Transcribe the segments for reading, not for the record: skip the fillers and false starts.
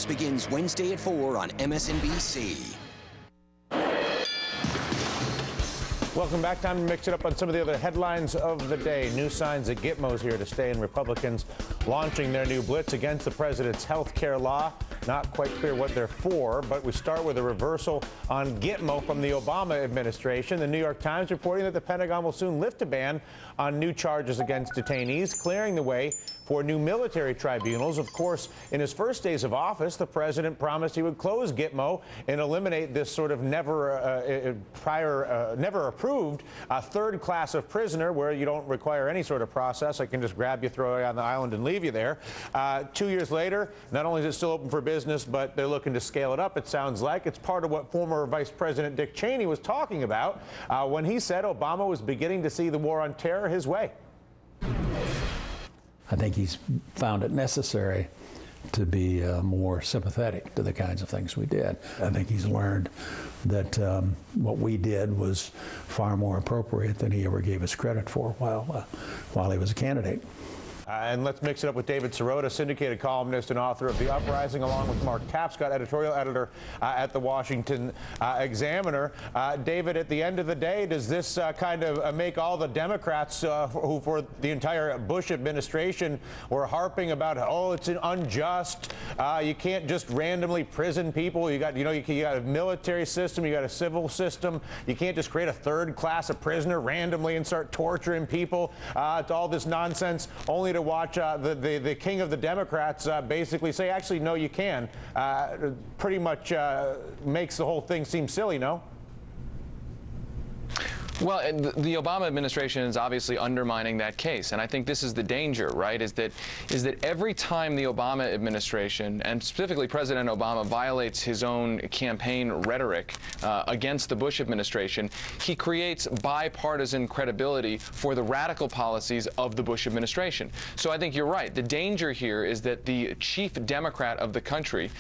House begins Wednesday at 4 on MSNBC. Welcome back. Time to mix it up on some of the other headlines of the day. New signs that Gitmo's here to stay, and Republicans launching their new blitz against the president's health care law. Not quite clear what they're for, but we start with a reversal on Gitmo from the Obama administration. The New York Times reporting that the Pentagon will soon lift a ban on new charges against detainees, clearing the way for new military tribunals. Of course, in his first days of office, the president promised he would close Gitmo and eliminate this sort of never approved third class of prisoner where you don't require any sort of process. I can just grab you, throw you on the island, and leave you there. 2 years later, not only is it still open for business, but they're looking to scale it up, it sounds like. It's part of what former Vice President Dick Cheney was talking about when he said Obama was beginning to see the war on terror his way. I think he's found it necessary to be more sympathetic to the kinds of things we did. I think he's learned that what we did was far more appropriate than he ever gave us credit for while he was a candidate. And let's mix it up with David Sirota, syndicated columnist and author of The Uprising, along with Mark Tapscott, editorial editor at the Washington Examiner. David, at the end of the day, does this kind of make all the Democrats who for the entire Bush administration were harping about, oh, it's unjust, you can't just randomly prison people, you got a military system, you got a civil system, you can't just create a third class of prisoner randomly and start torturing people. It's all this nonsense, only to watch the king of the Democrats basically say, actually, no, you can. Pretty much makes the whole thing seem silly, no? Well, the Obama administration is obviously undermining that case, and I think this is the danger, right? Is that every time the Obama administration, and specifically President Obama, violates his own campaign rhetoric against the Bush administration, he creates bipartisan credibility for the radical policies of the Bush administration. So I think you're right. The danger here is that the chief Democrat of the country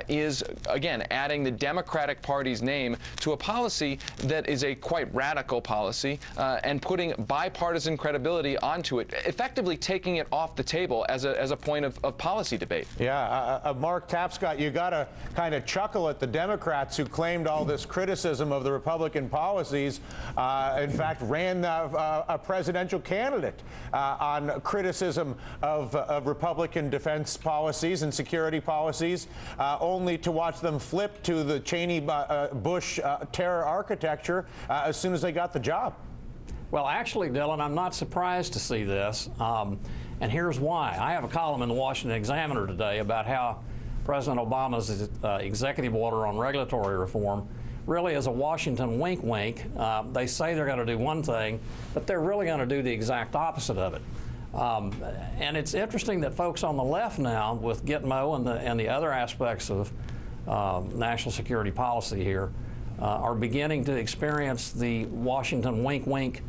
is, again, adding the Democratic Party's name to a policy that is a quite radical policy and putting bipartisan credibility onto it, effectively taking it off the table as a point of policy debate. Yeah, Mark Tapscott, you got to kind of chuckle at the Democrats who claimed all this criticism of the Republican policies. In fact, ran a presidential candidate on criticism of Republican defense policies and security policies, only to watch them flip to the Cheney-Bush terror architecture as soon as they got the job. Well, actually, Dylan, I'm not surprised to see this, and here's why. I have a column in the Washington Examiner today about how President Obama's executive order on regulatory reform really is a Washington wink-wink. They say they're going to do one thing, but they're really going to do the exact opposite of it. And it's interesting that folks on the left now, with Gitmo and the other aspects of national security policy here, are beginning to experience the Washington wink-wink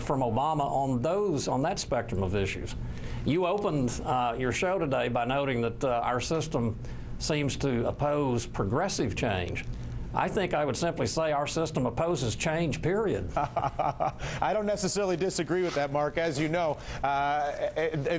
from Obama on that spectrum of issues. You opened your show today by noting that our system seems to oppose progressive change. I think I would simply say our system opposes change, period. I don't necessarily disagree with that, Mark. As you know,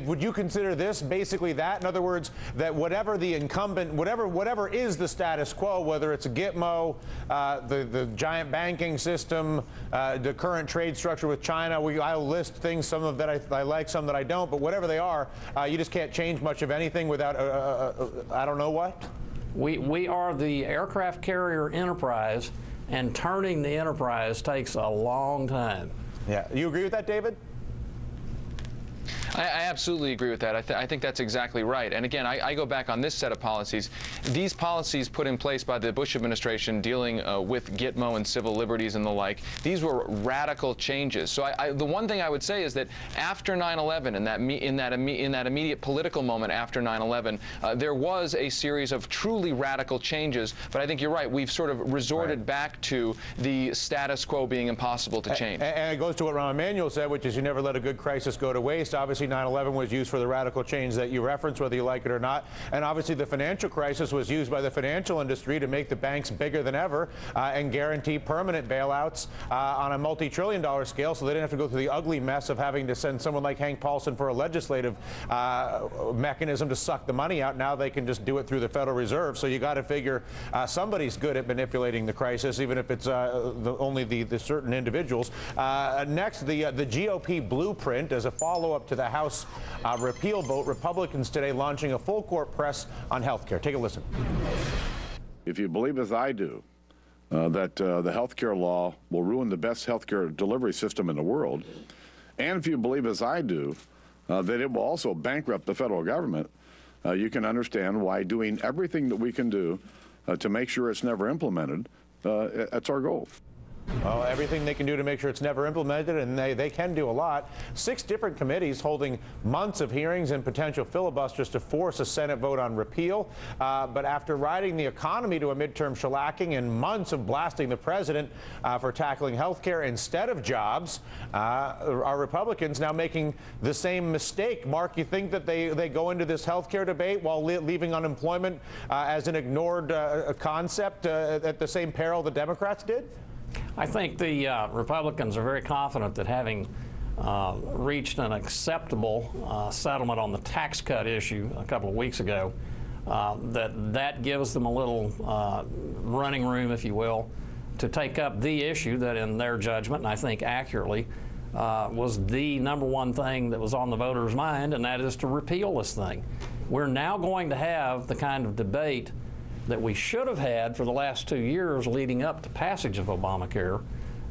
would you consider this basically that? In other words, that whatever the incumbent, whatever is the status quo, whether it's a Gitmo, the giant banking system, the current trade structure with China, I'll list things, some of that I like, some that I don't, but whatever they are, you just can't change much of anything without, I don't know what? We are the aircraft carrier enterprise, and turning the enterprise takes a long time. Yeah. You agree with that, David? I absolutely agree with that. I think that's exactly right. And again, I go back on this set of policies. These policies put in place by the Bush administration dealing with Gitmo and civil liberties and the like, these were radical changes. So the one thing I would say is that after 9/11, in that immediate political moment after 9/11, there was a series of truly radical changes. But I think you're right. We've sort of resorted back to the status quo being impossible to change. And it goes to what Rahm Emanuel said, which is you never let a good crisis go to waste. Obviously, obviously 9/11 was used for the radical change that you referenced, whether you like it or not. And obviously the financial crisis was used by the financial industry to make the banks bigger than ever and guarantee permanent bailouts on a multi-trillion-dollar scale, so they didn't have to go through the ugly mess of having to send someone like Hank Paulson for a legislative mechanism to suck the money out. Now they can just do it through the Federal Reserve. So you got to figure somebody's good at manipulating the crisis, even if it's only the certain individuals. Next, the GOP blueprint as a follow-up to the House repeal vote. Republicans today launching a full-court press on health care. Take a listen. If you believe, as I do, that the health care law will ruin the best health care delivery system in the world, and if you believe, as I do, that it will also bankrupt the federal government, you can understand why doing everything that we can do to make sure it's never implemented, that's our goal. Well, everything they can do to make sure it's never implemented, and they can do a lot. 6 different committees holding months of hearings and potential filibusters to force a Senate vote on repeal. But after riding the economy to a midterm shellacking and months of blasting the president for tackling health care instead of jobs, are Republicans now making the same mistake? Mark, you think that they go into this health care debate while leaving unemployment as an ignored concept at the same peril the Democrats did? I think the Republicans are very confident that having reached an acceptable settlement on the tax cut issue a couple of weeks ago, that gives them a little running room, if you will, to take up the issue that in their judgment, and I think accurately, was the #1 thing that was on the voters' mind, and that is to repeal this thing. We're now going to have the kind of debate that we should have had for the last 2 years leading up to passage of Obamacare,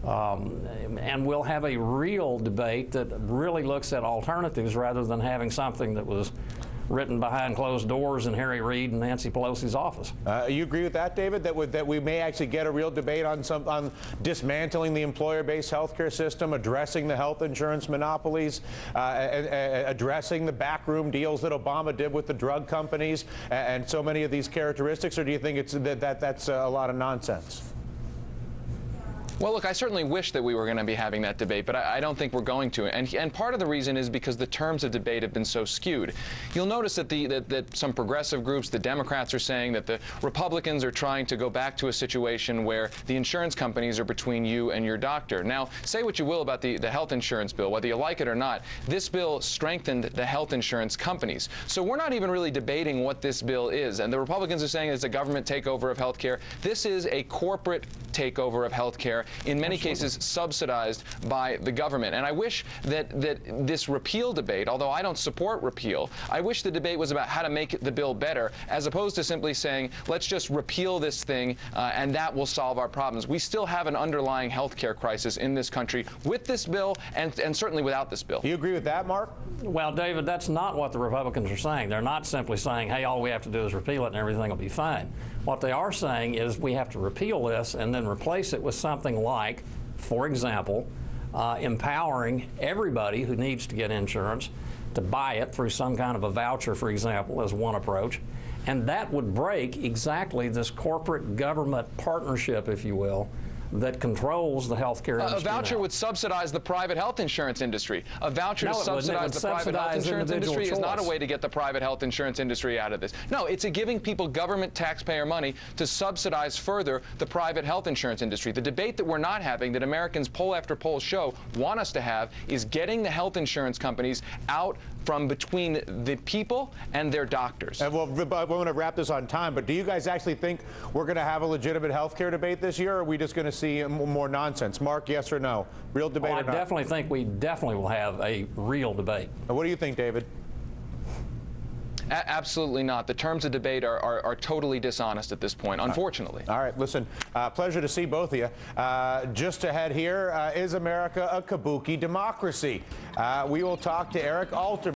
and we'll have a real debate that really looks at alternatives rather than having something that was written behind closed doors in Harry Reid and Nancy Pelosi's office. You agree with that, David? That we may actually get a real debate on dismantling the employer-based healthcare system, addressing the health insurance monopolies, addressing the backroom deals that Obama did with the drug companies, and so many of these characteristics? Or do you think it's that's a lot of nonsense? Well, look, I certainly wish that we were going to be having that debate, but I don't think we're going to. And part of the reason is because the terms of debate have been so skewed. You'll notice that that some progressive groups, the Democrats, are saying that the Republicans are trying to go back to a situation where the insurance companies are between you and your doctor. Now, say what you will about the health insurance bill, whether you like it or not, this bill strengthened the health insurance companies. So we're not even really debating what this bill is. And the Republicans are saying it's a government takeover of health care. This is a corporate takeover of health care, in many cases subsidized by the government. And I wish that this repeal debate, although I don't support repeal, I wish the debate was about how to make the bill better, as opposed to simply saying, let's just repeal this thing and that will solve our problems. We still have an underlying health care crisis in this country with this bill and certainly without this bill. Do you agree with that, Mark? Well, David, that's not what the Republicans are saying. They're not simply saying, hey, all we have to do is repeal it and everything will be fine. What they are saying is we have to repeal this and then replace it with something like, for example, empowering everybody who needs to get insurance to buy it through some kind of a voucher, for example, as one approach. And that would break exactly this corporate government partnership, if you will, that controls the healthcare industry. A voucher would subsidize the private health insurance industry. A voucher to subsidize the private health insurance industry is not a way to get the private health insurance industry out of this. No, it's giving people government taxpayer money to subsidize further the private health insurance industry. The debate that we're not having, that Americans poll after poll show want us to have, is getting the health insurance companies out from between the people and their doctors. And we're going to wrap this on time, but do you guys actually think we're going to have a legitimate health care debate this year, or are we just going to see more nonsense? Mark, yes or no? Real debate or not? I definitely think we definitely will have a real debate. What do you think, David? Absolutely not. The terms of debate are totally dishonest at this point, unfortunately. All right, listen, pleasure to see both of you. Just ahead here, is America a kabuki democracy? We will talk to Eric Alterman.